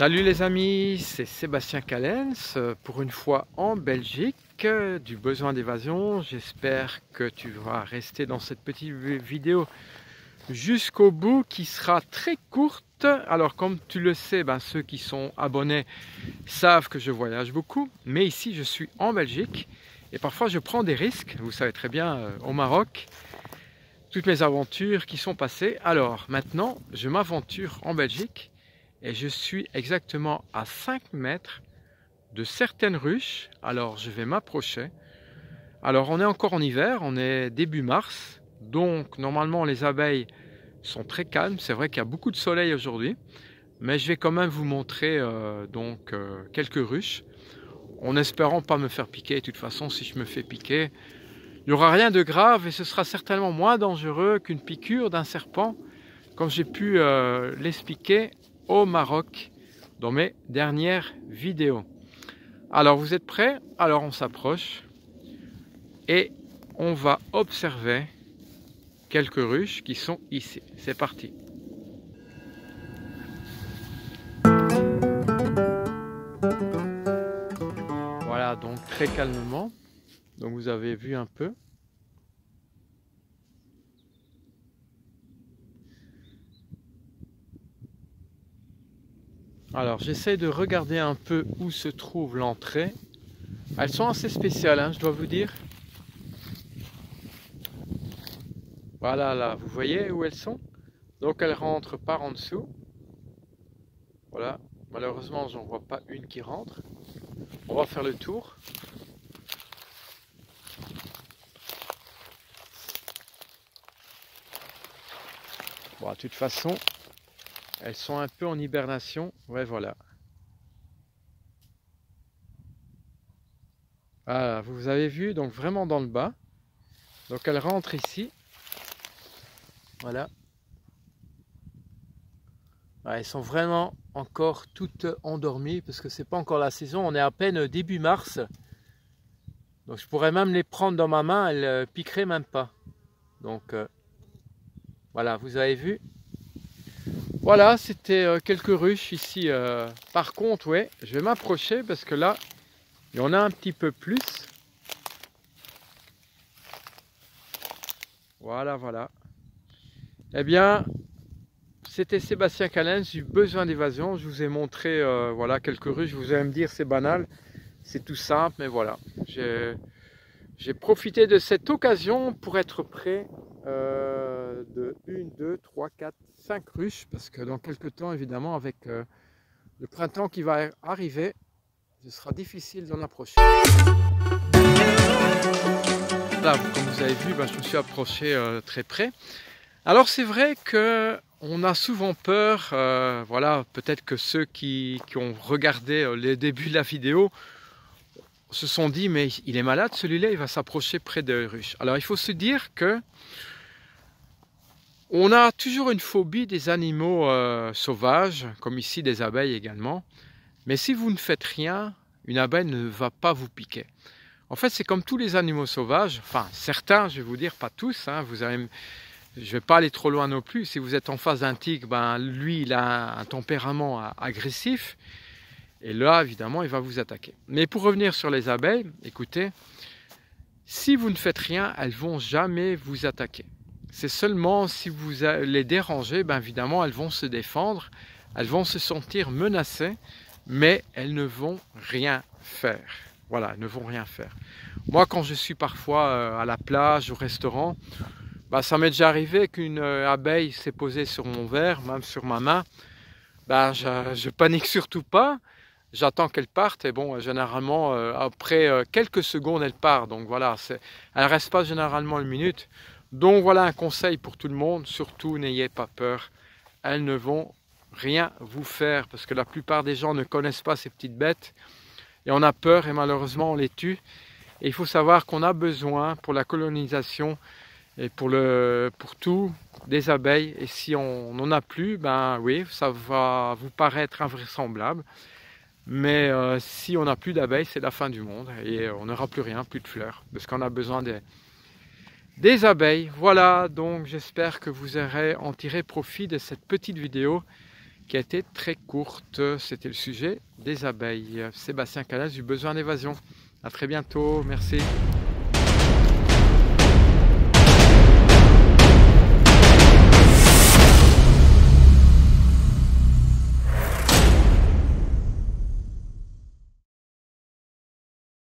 Salut les amis, c'est Sébastien Callens, pour une fois en Belgique, du besoin d'évasion. J'espère que tu vas rester dans cette petite vidéo jusqu'au bout qui sera très courte. Alors comme tu le sais, ceux qui sont abonnés savent que je voyage beaucoup, mais ici je suis en Belgique et parfois je prends des risques, vous savez très bien, au Maroc. Toutes mes aventures qui sont passées. Alors maintenant je m'aventure en Belgique. Et je suis exactement à 5 mètres de certaines ruches. Alors je vais m'approcher. Alors on est encore en hiver, on est début mars. Donc normalement les abeilles sont très calmes. C'est vrai qu'il y a beaucoup de soleil aujourd'hui. Mais je vais quand même vous montrer quelques ruches. En espérant pas me faire piquer. De toute façon si je me fais piquer, il n'y aura rien de grave. Et ce sera certainement moins dangereux qu'une piqûre d'un serpent. Comme j'ai pu l'expliquer au Maroc dans mes dernières vidéos. Alors vous êtes prêts? Alors on s'approche et on va observer quelques ruches qui sont ici. C'est parti. Voilà, donc très calmement. Donc vous avez vu un peu. Alors j'essaie de regarder un peu où se trouve l'entrée. Elles sont assez spéciales, hein, je dois vous dire. Voilà, là, vous voyez où elles sont? Donc elles rentrent par en dessous. Voilà, malheureusement j'en vois pas une qui rentre. On va faire le tour. Bon, de toute façon, elles sont un peu en hibernation. Ouais, voilà. Voilà, vous avez vu, donc vraiment dans le bas. Donc elles rentrent ici. Voilà. Ouais, elles sont vraiment encore toutes endormies parce que c'est pas encore la saison. On est à peine début mars. Donc je pourrais même les prendre dans ma main, elles piqueraient même pas. Donc voilà, vous avez vu. Voilà, c'était quelques ruches ici. Par contre, ouais, je vais m'approcher parce que là, il y en a un petit peu plus. Voilà, voilà. Eh bien, c'était Sébastien Callens du besoin d'évasion. Je vous ai montré voilà, quelques ruches. Vous allez me dire c'est banal, c'est tout simple, mais voilà. J'ai profité de cette occasion pour être près de 1, 2, 3, 4, 5 ruches. Parce que dans quelques temps, évidemment, avec le printemps qui va arriver, ce sera difficile d'en approcher. Là, comme vous avez vu, je me suis approché très près. Alors c'est vrai que on a souvent peur, voilà, peut-être que ceux qui ont regardé les débuts de la vidéo se sont dit mais il est malade celui-là, il va s'approcher près des ruches. Alors il faut se dire que on a toujours une phobie des animaux sauvages, comme ici des abeilles également. Mais si vous ne faites rien, une abeille ne va pas vous piquer. En fait, c'est comme tous les animaux sauvages, enfin certains, je vais vous dire, pas tous, hein, je ne vais pas aller trop loin non plus. Si vous êtes en face d'un tigre, lui, il a un tempérament agressif. Et là, évidemment, il va vous attaquer. Mais pour revenir sur les abeilles, écoutez, si vous ne faites rien, elles ne vont jamais vous attaquer. C'est seulement si vous les dérangez, évidemment, elles vont se défendre, elles vont se sentir menacées, mais elles ne vont rien faire. Voilà, elles ne vont rien faire. Moi, quand je suis parfois à la plage, au restaurant, ça m'est déjà arrivé qu'une abeille s'est posée sur mon verre, même sur ma main. Je panique surtout pas. J'attends qu'elle parte et bon, généralement, après quelques secondes, elle part. Donc voilà, elle ne reste pas généralement une minute. Donc voilà un conseil pour tout le monde. Surtout, n'ayez pas peur. Elles ne vont rien vous faire parce que la plupart des gens ne connaissent pas ces petites bêtes. Et on a peur et malheureusement, on les tue. Et il faut savoir qu'on a besoin pour la colonisation et pour tout des abeilles. Et si on n'en a plus, oui, ça va vous paraître invraisemblable. Mais si on n'a plus d'abeilles, c'est la fin du monde. Et on n'aura plus rien, plus de fleurs. Parce qu'on a besoin des abeilles. Voilà, donc j'espère que vous aurez en tiré profit de cette petite vidéo qui a été très courte. C'était le sujet des abeilles. Sébastien Calas du Besoin d'évasion. À très bientôt, merci.